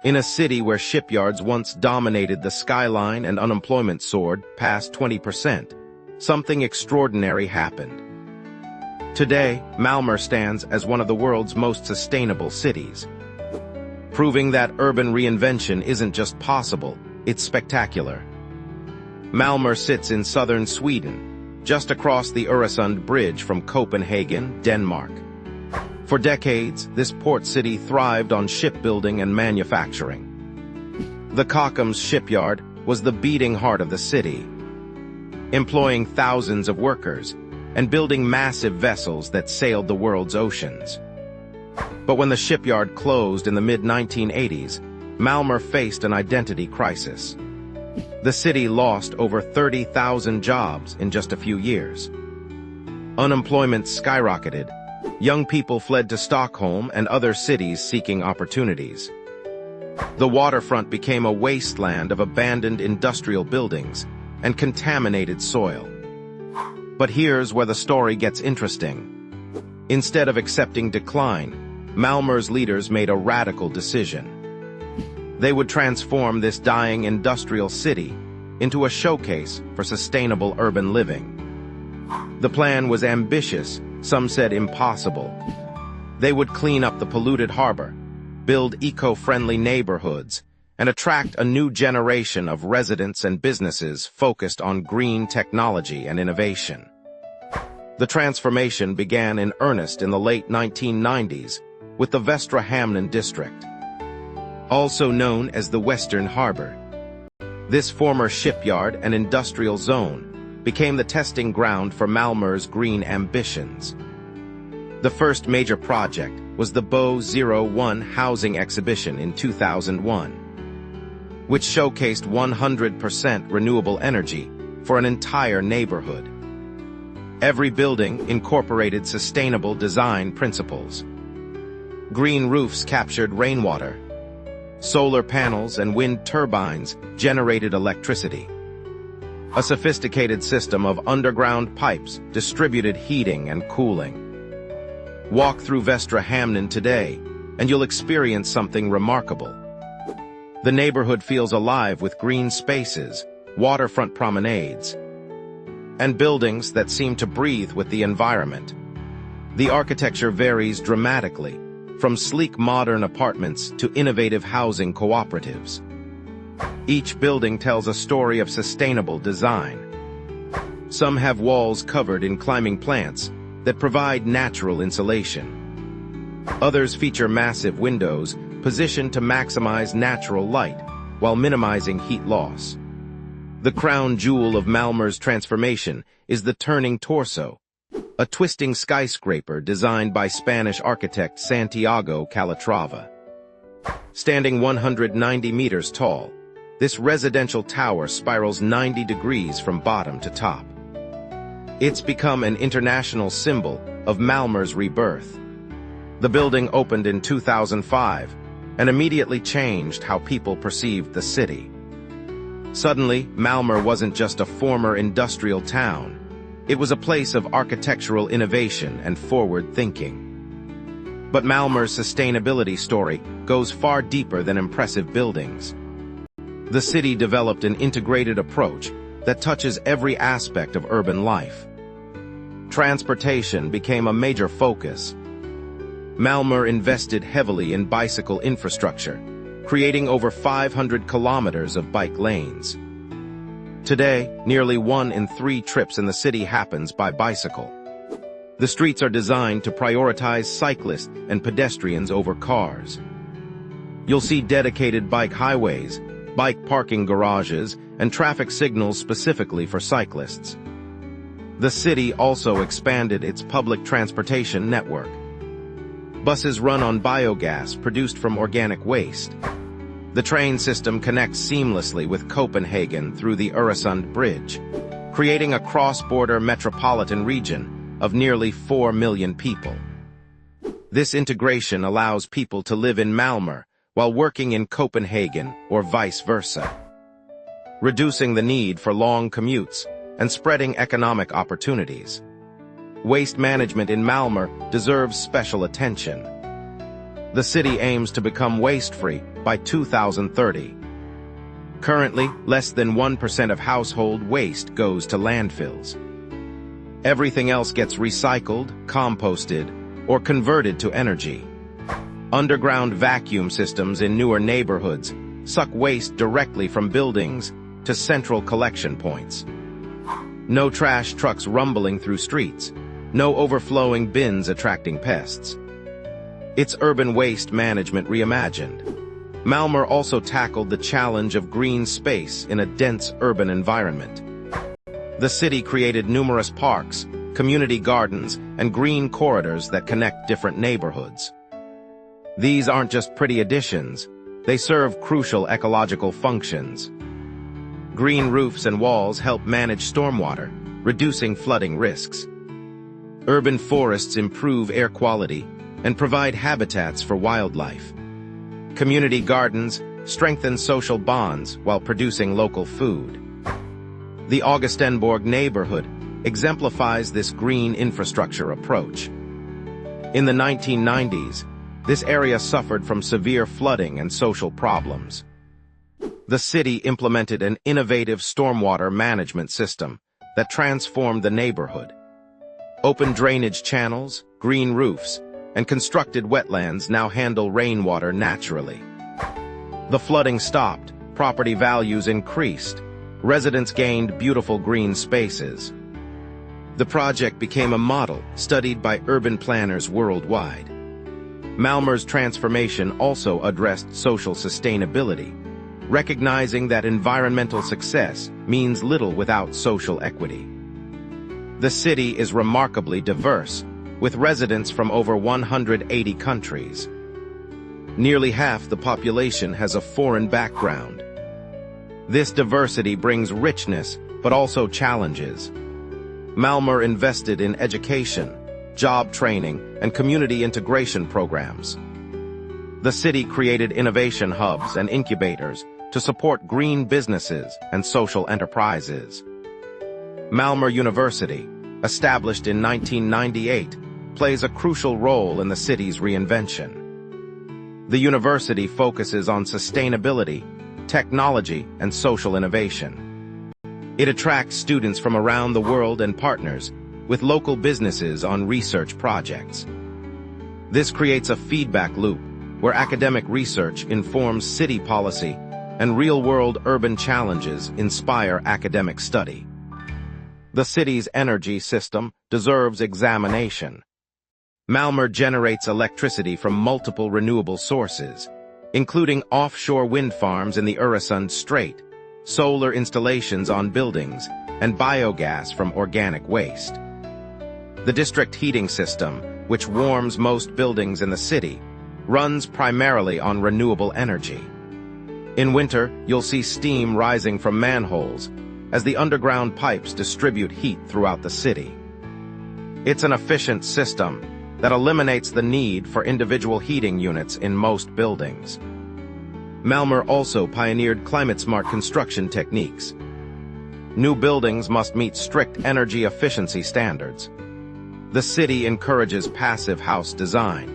In a city where shipyards once dominated the skyline and unemployment soared past 20%, something extraordinary happened. Today, Malmö stands as one of the world's most sustainable cities, proving that urban reinvention isn't just possible, it's spectacular. Malmö sits in southern Sweden, just across the Öresund Bridge from Copenhagen, Denmark. For decades, this port city thrived on shipbuilding and manufacturing. The Kockums shipyard was the beating heart of the city, employing thousands of workers and building massive vessels that sailed the world's oceans. But when the shipyard closed in the mid-1980s, Malmö faced an identity crisis. The city lost over 30,000 jobs in just a few years. Unemployment skyrocketed. Young people fled to Stockholm and other cities seeking opportunities. The waterfront became a wasteland of abandoned industrial buildings and contaminated soil. But here's where the story gets interesting. Instead of accepting decline, Malmö's leaders made a radical decision. They would transform this dying industrial city into a showcase for sustainable urban living. The plan was ambitious, some said impossible. They would clean up the polluted harbor, build eco-friendly neighborhoods, and attract a new generation of residents and businesses focused on green technology and innovation. The transformation began in earnest in the late 1990s with the Västra Hamnen district, also known as the Western Harbor. This former shipyard and industrial zone became the testing ground for Malmö's green ambitions. The first major project was the Bo 01 housing exhibition in 2001, which showcased 100% renewable energy for an entire neighborhood. Every building incorporated sustainable design principles. Green roofs captured rainwater. Solar panels and wind turbines generated electricity. A sophisticated system of underground pipes distributed heating and cooling. Walk through Västra Hamnen today, and you'll experience something remarkable. The neighborhood feels alive with green spaces, waterfront promenades, and buildings that seem to breathe with the environment. The architecture varies dramatically, from sleek modern apartments to innovative housing cooperatives. Each building tells a story of sustainable design. Some have walls covered in climbing plants that provide natural insulation. Others feature massive windows positioned to maximize natural light while minimizing heat loss. The crown jewel of Malmö's transformation is the turning torso, a twisting skyscraper designed by Spanish architect Santiago Calatrava. Standing 190 meters tall, this residential tower spirals 90 degrees from bottom to top. It's become an international symbol of Malmö's rebirth. The building opened in 2005 and immediately changed how people perceived the city. Suddenly, Malmö wasn't just a former industrial town. It was a place of architectural innovation and forward thinking. But Malmö's sustainability story goes far deeper than impressive buildings. The city developed an integrated approach that touches every aspect of urban life. Transportation became a major focus. Malmö invested heavily in bicycle infrastructure, creating over 500 kilometers of bike lanes. Today, nearly 1 in 3 trips in the city happens by bicycle. The streets are designed to prioritize cyclists and pedestrians over cars. You'll see dedicated bike highways, bike parking garages, and traffic signals specifically for cyclists. The city also expanded its public transportation network. Buses run on biogas produced from organic waste. The train system connects seamlessly with Copenhagen through the Öresund Bridge, creating a cross-border metropolitan region of nearly 4 million people. This integration allows people to live in Malmö while working in Copenhagen or vice versa, reducing the need for long commutes and spreading economic opportunities. Waste management in Malmö deserves special attention. The city aims to become waste-free by 2030. Currently, less than 1% of household waste goes to landfills. Everything else gets recycled, composted, or converted to energy. Underground vacuum systems in newer neighborhoods suck waste directly from buildings to central collection points. No trash trucks rumbling through streets, no overflowing bins attracting pests. It's urban waste management reimagined. Malmö also tackled the challenge of green space in a dense urban environment. The city created numerous parks, community gardens, and green corridors that connect different neighborhoods. These aren't just pretty additions, they serve crucial ecological functions. Green roofs and walls help manage stormwater, reducing flooding risks. Urban forests improve air quality and provide habitats for wildlife. Community gardens strengthen social bonds while producing local food. The Augustenborg neighborhood exemplifies this green infrastructure approach. In the 1990s, this area suffered from severe flooding and social problems. The city implemented an innovative stormwater management system that transformed the neighborhood. Open drainage channels, green roofs, and constructed wetlands now handle rainwater naturally. The flooding stopped, property values increased, residents gained beautiful green spaces. The project became a model studied by urban planners worldwide. Malmö's transformation also addressed social sustainability, recognizing that environmental success means little without social equity. The city is remarkably diverse, with residents from over 180 countries. Nearly half the population has a foreign background. This diversity brings richness, but also challenges. Malmö invested in education, job training, and community integration programs. The city created innovation hubs and incubators to support green businesses and social enterprises. Malmö University, established in 1998, plays a crucial role in the city's reinvention. The university focuses on sustainability, technology, and social innovation. It attracts students from around the world and partners with local businesses on research projects. This creates a feedback loop where academic research informs city policy and real-world urban challenges inspire academic study. The city's energy system deserves examination. Malmö generates electricity from multiple renewable sources, including offshore wind farms in the Öresund Strait, solar installations on buildings, and biogas from organic waste. The district heating system, which warms most buildings in the city, runs primarily on renewable energy. In winter, you'll see steam rising from manholes as the underground pipes distribute heat throughout the city. It's an efficient system that eliminates the need for individual heating units in most buildings. Malmö also pioneered climate-smart construction techniques. New buildings must meet strict energy efficiency standards. The city encourages passive house design,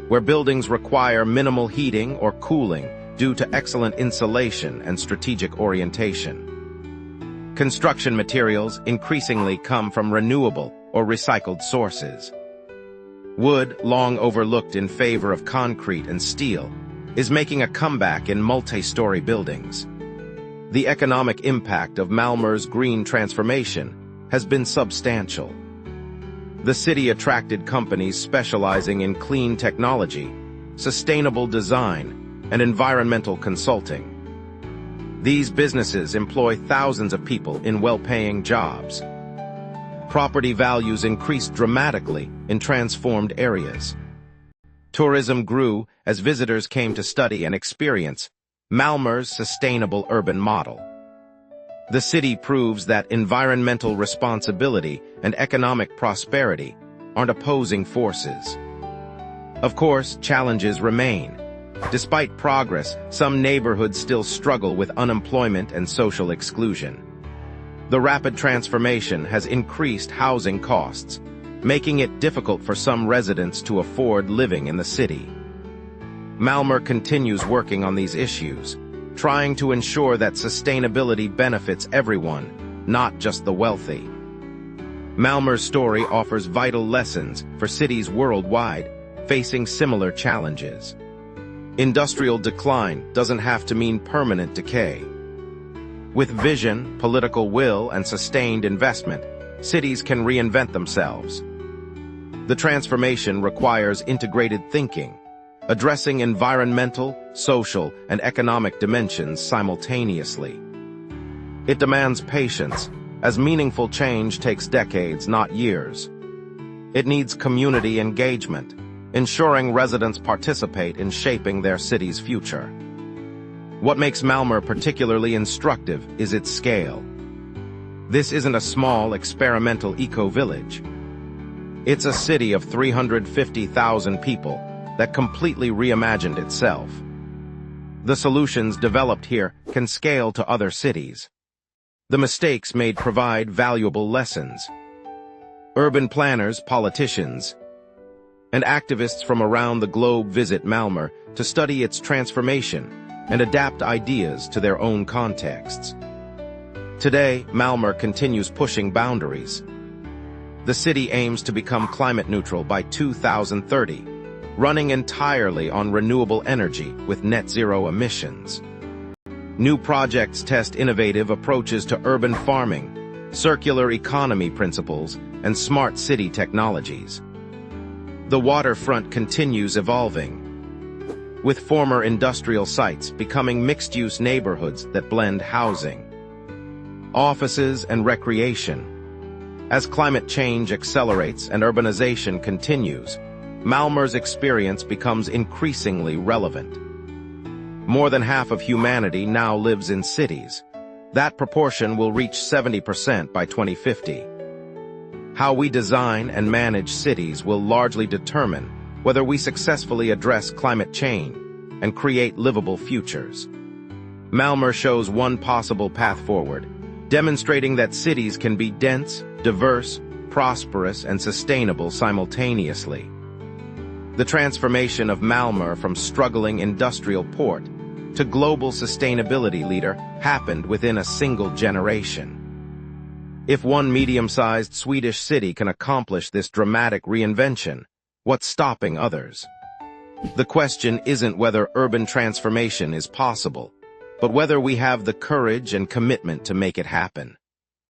where buildings require minimal heating or cooling due to excellent insulation and strategic orientation. Construction materials increasingly come from renewable or recycled sources. Wood, long overlooked in favor of concrete and steel, is making a comeback in multi-story buildings. The economic impact of Malmö's green transformation has been substantial. The city attracted companies specializing in clean technology, sustainable design, and environmental consulting. These businesses employ thousands of people in well-paying jobs. Property values increased dramatically in transformed areas. Tourism grew as visitors came to study and experience Malmö's sustainable urban model. The city proves that environmental responsibility and economic prosperity aren't opposing forces. Of course, challenges remain. Despite progress, some neighborhoods still struggle with unemployment and social exclusion. The rapid transformation has increased housing costs, making it difficult for some residents to afford living in the city. Malmö continues working on these issues, trying to ensure that sustainability benefits everyone, not just the wealthy. Malmö's story offers vital lessons for cities worldwide facing similar challenges. Industrial decline doesn't have to mean permanent decay. With vision, political will, and sustained investment, cities can reinvent themselves. The transformation requires integrated thinking, addressing environmental, social, and economic dimensions simultaneously. It demands patience, as meaningful change takes decades, not years. It needs community engagement, ensuring residents participate in shaping their city's future. What makes Malmö particularly instructive is its scale. This isn't a small experimental eco-village. It's a city of 350,000 people that completely reimagined itself. The solutions developed here can scale to other cities. The mistakes made provide valuable lessons. Urban planners, politicians, and activists from around the globe visit Malmö to study its transformation and adapt ideas to their own contexts. Today, Malmö continues pushing boundaries. The city aims to become climate neutral by 2030, running entirely on renewable energy with net zero emissions. New projects test innovative approaches to urban farming, circular economy principles, and smart city technologies. The waterfront continues evolving, with former industrial sites becoming mixed-use neighborhoods that blend housing, offices, and recreation. As climate change accelerates and urbanization continues, Malmö's experience becomes increasingly relevant. More than half of humanity now lives in cities. That proportion will reach 70% by 2050. How we design and manage cities will largely determine whether we successfully address climate change and create livable futures. Malmö shows one possible path forward, demonstrating that cities can be dense, diverse, prosperous, and sustainable simultaneously. The transformation of Malmö from struggling industrial port to global sustainability leader happened within a single generation. If one medium-sized Swedish city can accomplish this dramatic reinvention, what's stopping others? The question isn't whether urban transformation is possible, but whether we have the courage and commitment to make it happen.